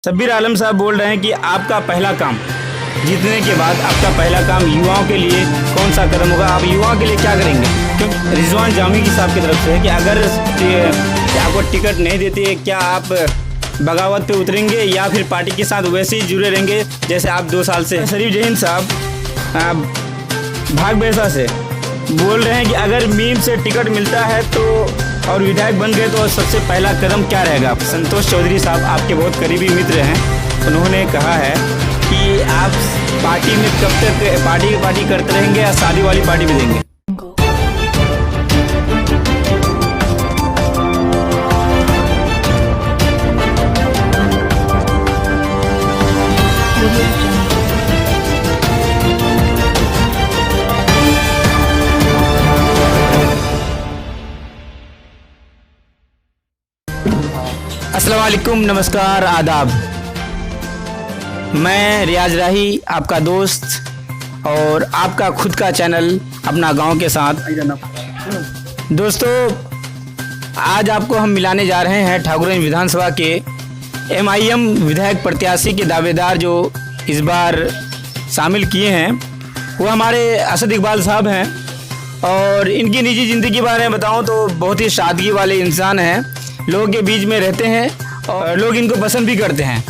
शब्बीर आलम साहब बोल रहे हैं कि आपका पहला काम जीतने के बाद आपका पहला काम युवाओं के लिए कौन सा कदम होगा, आप युवाओं के लिए क्या करेंगे? क्योंकि रिजवान जामी की साहब की तरफ से है कि अगर आपको टिकट नहीं देती है, क्या आप बगावत पे उतरेंगे या फिर पार्टी के साथ वैसे ही जुड़े रहेंगे जैसे आप 2 साल से? शरीफ जहीन साहब भाग बैसा से बोल रहे हैं कि अगर मीम से टिकट मिलता है तो और विधायक बन गए तो सबसे पहला कदम क्या रहेगा? संतोष चौधरी साहब आपके बहुत करीबी मित्र हैं, उन्होंने कहा है कि आप पार्टी में कब तक पार्टी करते रहेंगे या शादी वाली पार्टी में देंगे? अस्सलाम वालेकुम, नमस्कार, आदाब। मैं रियाज राही, आपका दोस्त और आपका खुद का चैनल अपना गांव के साथ। दोस्तों, आज आपको हम मिलाने जा रहे हैं ठाकुरगंज विधानसभा के MIM विधायक प्रत्याशी के दावेदार जो इस बार शामिल किए हैं, वो हमारे असद इकबाल साहब हैं। और इनकी निजी ज़िंदगी के बारे में बताऊं तो बहुत ही सादगी वाले इंसान हैं, लोगों के बीच में रहते हैं और लोग इनको पसंद भी करते हैं।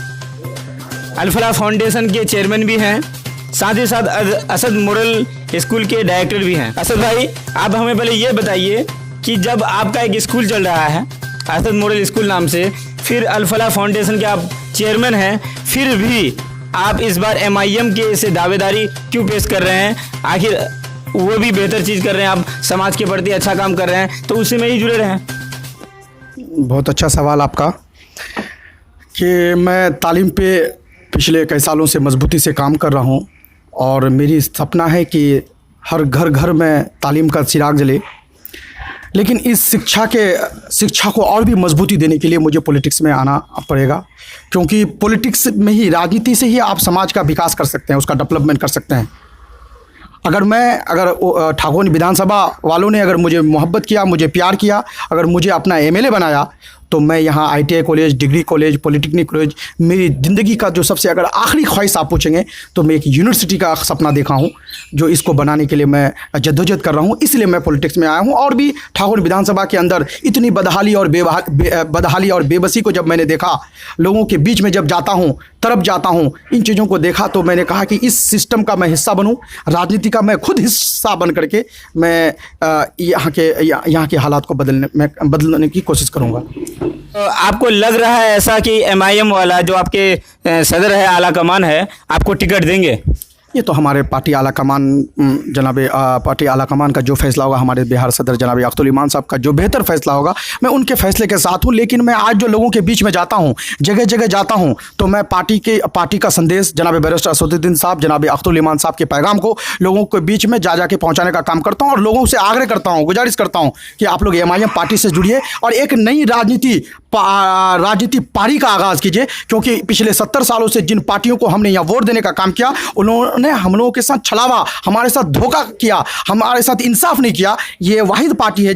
अल-फलाह फाउंडेशन के चेयरमैन भी हैं, साथ ही साथ असद मॉडल स्कूल के डायरेक्टर भी हैं। असद भाई, आप हमें पहले ये बताइए कि जब आपका एक स्कूल चल रहा है असद मॉडल स्कूल नाम से, फिर अल-फलाह फाउंडेशन के आप चेयरमैन हैं, फिर भी आप इस बार MIM के से दावेदारी क्यों पेश कर रहे हैं? आखिर वो भी बेहतर चीज़ कर रहे हैं, आप समाज के प्रति अच्छा काम कर रहे हैं, तो उसी में ही जुड़े रहें। बहुत अच्छा सवाल आपका कि मैं तालीम पे पिछले कई सालों से मजबूती से काम कर रहा हूँ और मेरी सपना है कि हर घर घर में तालीम का चिराग जले। लेकिन इस शिक्षा को और भी मजबूती देने के लिए मुझे पॉलिटिक्स में आना पड़ेगा, क्योंकि पॉलिटिक्स में ही, राजनीति से ही आप समाज का विकास कर सकते हैं, उसका डेवलपमेंट कर सकते हैं। अगर ठाकुरगंज विधानसभा वालों ने अगर मुझे मोहब्बत किया, मुझे प्यार किया, अगर मुझे अपना MLA बनाया, तो मैं यहाँ ITI college, degree college, polytechnic college, मेरी ज़िंदगी का जो सबसे अगर आखिरी ख्वाहिश आप पूछेंगे तो मैं एक यूनिवर्सिटी का सपना देखा हूँ, जो इसको बनाने के लिए मैं जद्दोजहद कर रहा हूँ। इसलिए मैं पॉलिटिक्स में आया हूँ। और भी ठाकुर विधानसभा के अंदर इतनी बदहाली और बेबसी को जब मैंने देखा, लोगों के बीच में जब जाता हूँ, तरफ जाता हूँ, इन चीज़ों को देखा, तो मैंने कहा कि इस सिस्टम का मैं हिस्सा बनूँ, राजनीति का मैं खुद हिस्सा बन करके मैं यहाँ के हालात को बदलने की कोशिश करूँगा। तो आपको लग रहा है ऐसा कि MIM वाला जो आपके सदर है, आला कमान है, आपको टिकट देंगे? ये तो हमारे पार्टी आला कमान पार्टी आला कमान का जो फैसला होगा, हमारे बिहार सदर जनाब अख्तुल ईमान साहब का जो बेहतर फैसला होगा, मैं उनके फैसले के साथ हूँ। लेकिन मैं आज जो लोगों के बीच में जाता हूँ, जगह जगह जाता हूँ, तो मैं पार्टी का संदेश जनाब बैरिस्टर असदुद्दीन साहब, जनाब अख्तुल ईमान साहब के पैगाम को लोगों के बीच में जा के पहुँचाने का काम करता हूँ। और लोगों से आग्रह करता हूँ, गुजारिश करता हूँ कि आप लोग MIM पार्टी से जुड़िए और एक नई राजनीति पारी का आगाज़ कीजिए। क्योंकि पिछले 70 सालों से जिन पार्टियों को हमने यहाँ वोट देने का काम किया, उन्होंने हम लोगों के साथ छलावा, हमारे साथ धोखा किया, हमारे साथ इंसाफ नहीं किया। ये वाहिद पार्टी है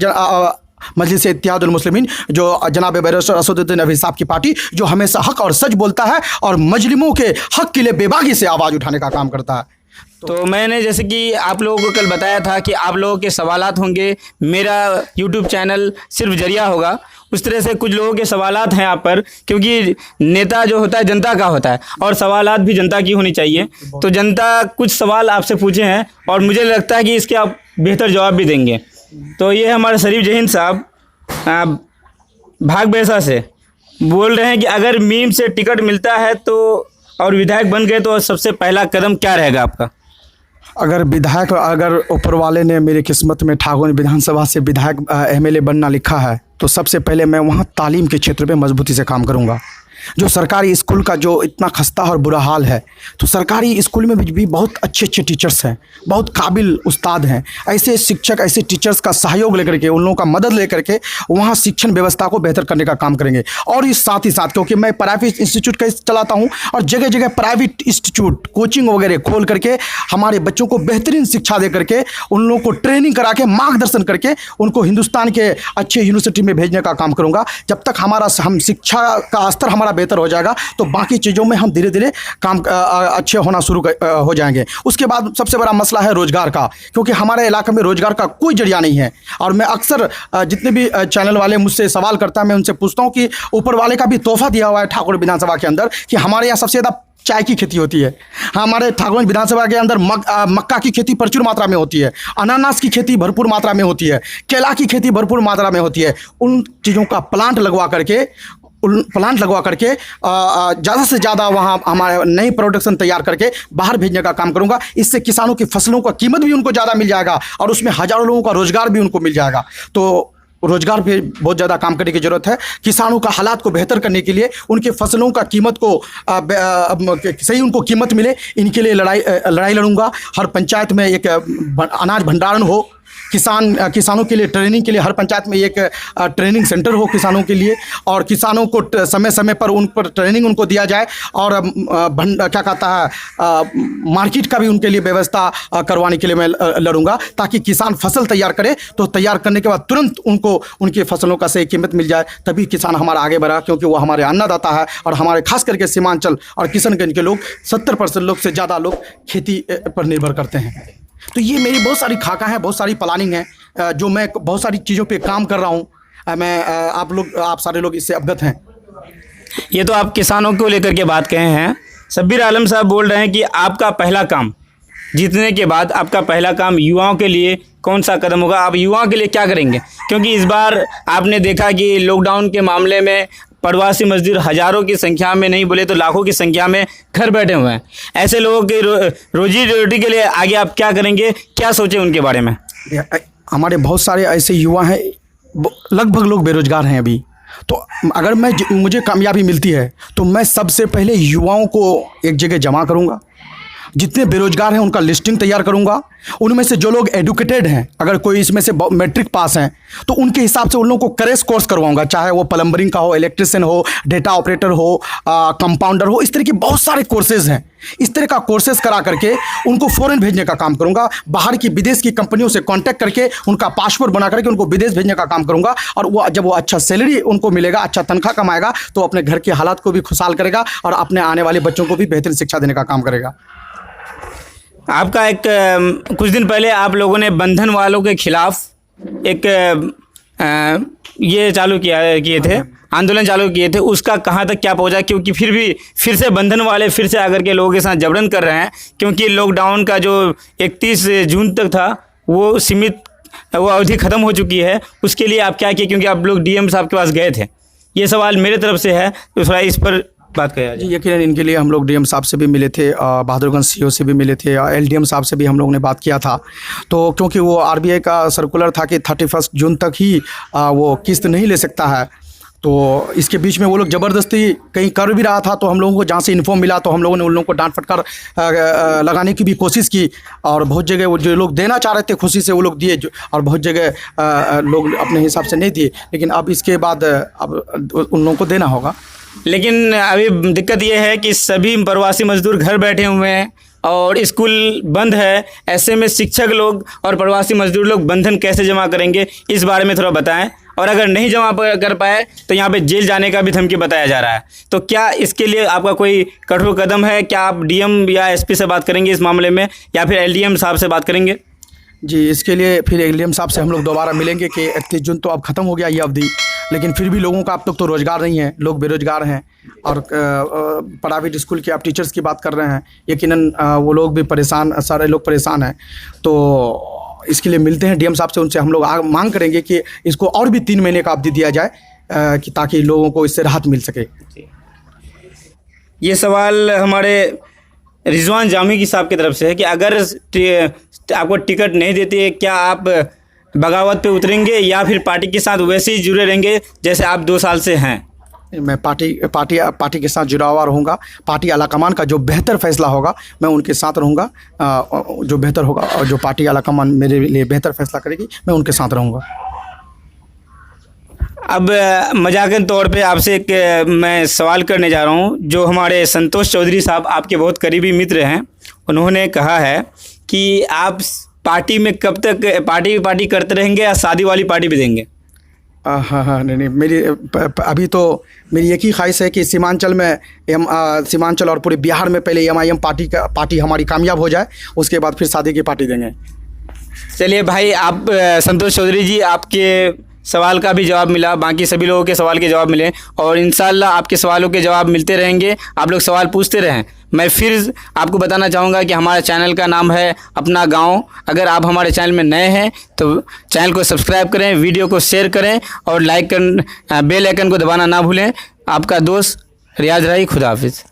मजलिस इत्तेहादुल मुस्लिमीन, जो जनाब बैरिस्टर असदुद्दीन अवी साहब की पार्टी, जो हमेशा हक और सच बोलता है और मजलिमों के हक के लिए बेबाकी से आवाज़ उठाने का काम करता है। तो मैंने जैसे कि आप लोगों को कल बताया था कि आप लोगों के सवालात होंगे, मेरा YouTube चैनल सिर्फ जरिया होगा, उस तरह से कुछ लोगों के सवालात हैं आप पर, क्योंकि नेता जो होता है जनता का होता है और सवालात भी जनता की होनी चाहिए। तो जनता कुछ सवाल आपसे पूछे हैं और मुझे लगता है कि इसके आप बेहतर जवाब भी देंगे। तो ये हमारे शरीफ जहीन साहब भाग बैसा से बोल रहे हैं कि अगर मीम से टिकट मिलता है तो और विधायक बन गए तो सबसे पहला कदम क्या रहेगा आपका? अगर ऊपर वाले ने मेरी किस्मत में ठाकुरगंज विधानसभा से विधायक MLA बनना लिखा है, तो सबसे पहले मैं वहाँ तालीम के क्षेत्र में मजबूती से काम करूँगा। जो सरकारी स्कूल का जो इतना खस्ता और बुरा हाल है, तो सरकारी स्कूल में भी बहुत अच्छे टीचर्स हैं, बहुत काबिल उस्ताद हैं। ऐसे शिक्षक, ऐसे टीचर्स का सहयोग लेकर के, उन लोगों का मदद लेकर के वहाँ शिक्षण व्यवस्था को बेहतर करने का काम करेंगे। और इस साथ ही साथ, क्योंकि मैं प्राइवेट इंस्टीट्यूट का चलाता हूँ और जगह जगह प्राइवेट इंस्टीट्यूट कोचिंग वगैरह खोल करके हमारे बच्चों को बेहतरीन शिक्षा दे करके, उन लोगों को ट्रेनिंग करा के, मार्गदर्शन करके उनको हिंदुस्तान के अच्छे यूनिवर्सिटी में भेजने का काम करूँगा। जब तक हम शिक्षा का स्तर हमारा बेहतर हो जाएगा तो बाकी चीज़ों में हम धीरे धीरे काम अच्छे होना शुरू हो जाएंगे। उसके बाद सबसे बड़ा मसला है रोज़गार का, क्योंकि हमारे इलाके में रोज़गार का कोई जरिया नहीं है। और मैं अक्सर जितने भी चैनल वाले मुझसे सवाल करता है, मैं उनसे पूछता हूँ कि ऊपर वाले का भी तोहफा दिया हुआ है ठाकुर विधानसभा के अंदर कि हमारे यहाँ सबसे ज़्यादा चाय की खेती होती है। हमारे ठाकुर विधानसभा के अंदर मक्का की खेती प्रचुर मात्रा में होती है, अनानास की खेती भरपूर मात्रा में होती है, केला की खेती भरपूर मात्रा में होती है। उन चीज़ों का प्लांट लगवा करके ज़्यादा से ज़्यादा वहाँ हमारे नई प्रोडक्शन तैयार करके बाहर भेजने का काम करूँगा। इससे किसानों की फसलों का कीमत भी उनको ज़्यादा मिल जाएगा और उसमें हज़ारों लोगों का रोज़गार भी उनको मिल जाएगा। तो रोज़गार पे बहुत ज़्यादा काम करने की ज़रूरत है। किसानों का हालात को बेहतर करने के लिए उनके फसलों का कीमत को सही उनको कीमत मिले, इनके लिए लड़ाई लड़ूंगा। हर पंचायत में एक अनाज भंडारण हो, किसानों के लिए ट्रेनिंग के लिए हर पंचायत में एक ट्रेनिंग सेंटर हो किसानों के लिए, और किसानों को समय समय पर उन पर ट्रेनिंग उनको दिया जाए। और क्या कहता है मार्केट का भी उनके लिए व्यवस्था करवाने के लिए मैं लड़ूंगा, ताकि किसान फसल तैयार करे तो तैयार करने के बाद तुरंत उनको उनकी फसलों का सही कीमत मिल जाए, तभी किसान हमारा आगे बढ़ा, क्योंकि वो हमारे अन्नदाता है। और हमारे खास करके सीमांचल और किशनगंज के लोग 70% लोग से ज़्यादा लोग खेती पर निर्भर करते हैं। तो ये मेरी बहुत सारी खाका है, बहुत सारी प्लानिंग है, जो मैं बहुत सारी चीज़ों पे काम कर रहा हूँ। मैं आप सारे लोग इससे अवगत हैं। ये तो आप किसानों को लेकर के बात कहे हैं। शब्बीर आलम साहब बोल रहे हैं कि आपका पहला काम जीतने के बाद आपका पहला काम युवाओं के लिए कौन सा कदम होगा? आप युवाओं के लिए क्या करेंगे? क्योंकि इस बार आपने देखा कि लॉकडाउन के मामले में प्रवासी मजदूर हज़ारों की संख्या में, नहीं बोले तो लाखों की संख्या में घर बैठे हुए हैं। ऐसे लोगों की रोजी रोटी के लिए आगे आप क्या करेंगे, क्या सोचें उनके बारे में? हमारे बहुत सारे ऐसे युवा हैं, लगभग लोग बेरोजगार हैं अभी। तो अगर मुझे कामयाबी मिलती है तो मैं सबसे पहले युवाओं को एक जगह जमा करूँगा, जितने बेरोजगार हैं उनका लिस्टिंग तैयार करूंगा। उनमें से जो लोग एडुकेटेड हैं, अगर कोई इसमें से मैट्रिक पास हैं, तो उनके हिसाब से उन लोगों को क्रैश कोर्स करवाऊंगा, चाहे वो प्लम्बरिंग का हो, इलेक्ट्रिशियन हो, डेटा ऑपरेटर हो, कंपाउंडर हो। इस तरह के बहुत सारे कोर्सेज हैं। इस तरह का कोर्सेज करा करके उनको फ़ॉरेन भेजने का काम करूंगा। बाहर की विदेश की कंपनियों से कॉन्टैक्ट करके उनका पासपोर्ट बना करके उनको विदेश भेजने का काम करूंगा। और वो जब वो अच्छा सैलरी उनको मिलेगा, अच्छा तनख्वाह कमाएगा, तो अपने घर के हालात को भी खुशहाल करेगा और अपने आने वाले बच्चों को भी बेहतरीन शिक्षा देने का काम करेगा। आपका एक कुछ दिन पहले आप लोगों ने बंधन वालों के खिलाफ एक ये किए थे, आंदोलन चालू किए थे, उसका कहाँ तक क्या पहुँचा? क्योंकि फिर से बंधन वाले फिर से आकर के लोगों के साथ जबरन कर रहे हैं, क्योंकि लॉकडाउन का जो 31 जून तक था वो सीमित, वो अवधि ख़त्म हो चुकी है। उसके लिए आप क्या किए? क्योंकि आप लोग डीएम साहब के पास गए थे। ये सवाल मेरे तरफ से है, तो थोड़ा इस पर बात करें जी। यकीनन इनके लिए हम लोग डीएम साहब से भी मिले थे, बहादुरगंज सीओ से भी मिले थे, और एलडीएम साहब से भी हम लोगों ने बात किया था। तो क्योंकि वो आरबीआई का सर्कुलर था कि 31 जून तक ही वो किस्त नहीं ले सकता है, तो इसके बीच में वो लोग ज़बरदस्ती कहीं कर भी रहा था। तो हम लोगों को जहाँ से इन्फॉर्म मिला तो हम लोगों ने उन लोगों को डांट फटकार लगाने की भी कोशिश की, और बहुत जगह वो जो लोग देना चाह रहे थे खुशी से वो लोग दिए, और बहुत जगह लोग अपने हिसाब से नहीं दिए। लेकिन अब इसके बाद अब उन लोगों को देना होगा। लेकिन अभी दिक्कत ये है कि सभी प्रवासी मजदूर घर बैठे हुए हैं और स्कूल बंद है। ऐसे में शिक्षक लोग और प्रवासी मजदूर लोग बंधन कैसे जमा करेंगे, इस बारे में थोड़ा बताएं। और अगर नहीं जमा कर पाए तो यहाँ पे जेल जाने का भी धमकी बताया जा रहा है। तो क्या इसके लिए आपका कोई कठोर कदम है? क्या आप डीएम या एसपी से बात करेंगे इस मामले में, या फिर एलडीएम साहब से बात करेंगे? जी, इसके लिए फिर एलडीएम साहब से हम लोग दोबारा मिलेंगे कि 31 जून तो अब ख़त्म हो गया ये अवधि, लेकिन फिर भी लोगों का अब तक तो रोज़गार नहीं है, लोग बेरोज़गार हैं। और प्राइवेट स्कूल के आप टीचर्स की बात कर रहे हैं, यकीनन वो लोग भी परेशान, सारे लोग परेशान हैं। तो इसके लिए मिलते हैं डीएम साहब से, उनसे हम लोग मांग करेंगे कि इसको और भी 3 महीने का अवधि दिया जाए, कि ताकि लोगों को इससे राहत मिल सके। ये सवाल हमारे रिजवान जामी की साहब की तरफ से है कि अगर आपको टिकट नहीं देती है, क्या आप बगावत पे उतरेंगे या फिर पार्टी के साथ वैसे ही जुड़े रहेंगे जैसे आप 2 साल से हैं? मैं पार्टी के साथ जुड़ा हुआ रहूँगा। पार्टी आलाकमान का जो बेहतर फैसला होगा मैं उनके साथ रहूँगा, जो बेहतर होगा और जो पार्टी आलाकमान मेरे लिए बेहतर फैसला करेगी मैं उनके साथ रहूँगा। अब मजाकन तौर पे आपसे एक मैं सवाल करने जा रहा हूँ। जो हमारे संतोष चौधरी साहब आपके बहुत करीबी मित्र हैं, उन्होंने कहा है कि आप पार्टी में कब तक पार्टी करते रहेंगे या शादी वाली पार्टी भी देंगे? हाँ, नहीं मेरी अभी तो मेरी एक ही ख्वाहिश है कि सीमांचल में सीमांचल और पूरे बिहार में पहले MIM पार्टी हमारी कामयाब हो जाए, उसके बाद फिर शादी की पार्टी देंगे। चलिए भाई, आप संतोष चौधरी जी, आपके सवाल का भी जवाब मिला, बाकी सभी लोगों के सवाल के जवाब मिले और इंशाल्लाह आपके सवालों के जवाब मिलते रहेंगे। आप लोग सवाल पूछते रहें। मैं फिर आपको बताना चाहूँगा कि हमारे चैनल का नाम है अपना गांव। अगर आप हमारे चैनल में नए हैं तो चैनल को सब्सक्राइब करें, वीडियो को शेयर करें और बेल आइकन को दबाना ना भूलें। आपका दोस्त रियाज राही, खुदा हाफिज़।